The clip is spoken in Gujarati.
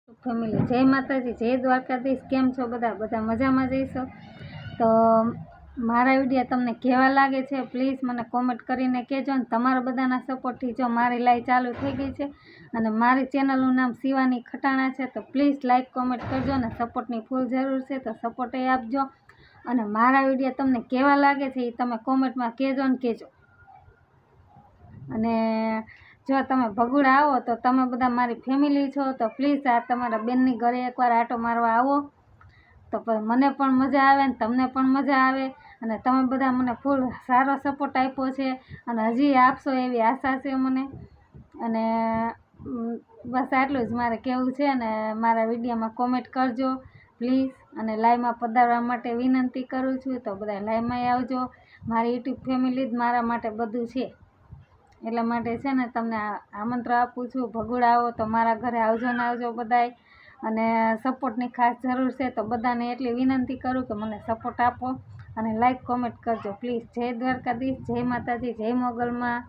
ફેમિલી જય માતાજી, જય દ્વારકાધીશ। કેમ છો બધા મજામાં જઈશો? તો મારા વિડીયો તમને કેવા લાગે છે પ્લીઝ મને કોમેન્ટ કરીને કહેજો। અને તમારા બધાના સપોર્ટથી જો મારી લાઈવ ચાલુ થઈ ગઈ છે અને મારી ચેનલનું નામ શિવાની ખટાણા છે, તો પ્લીઝ લાઈક કોમેન્ટ કરજો અને સપોર્ટની ફૂલ જરૂર છે, તો સપોર્ટ એ આપજો। અને મારા વિડીયો તમને કેવા લાગે છે એ તમે કોમેન્ટમાં કહેજો ને કહેજો। અને જો તમે ભગુડા આવો તો તમે બધા મારી ફેમિલી છો, તો પ્લીઝ આ તમારા બેનની ઘરે એકવાર આંટો મારવા આવો, તો મને પણ મજા આવે ને તમને પણ મજા આવે। અને તમે બધા મને ફૂલ સારો સપોર્ટ આપ્યો છે અને હજી આપશો એવી આશા છે મને। અને બસ આટલું જ મારે કહેવું છે। અને મારા વિડીયોમાં કોમેન્ટ કરજો પ્લીઝ, અને લાઈવમાં પધારવા માટે વિનંતી કરું છું, તો બધા લાઈવમાં આવજો। મારી યુટ્યુબ ફેમિલી જ મારા માટે બધું છે, એટલા માટે છે ને તમને આમંત્રણ આપું છું। ભગુડા આવો તો મારા ઘરે આવજો ને આવજો બધાય। અને સપોર્ટની ખાસ જરૂર છે, તો બધાને એટલી વિનંતી કરું કે મને સપોર્ટ આપો અને લાઈક કોમેન્ટ કરજો પ્લીઝ। જય દ્વારકાધીશ, જય માતાજી, જય મોગલમાં।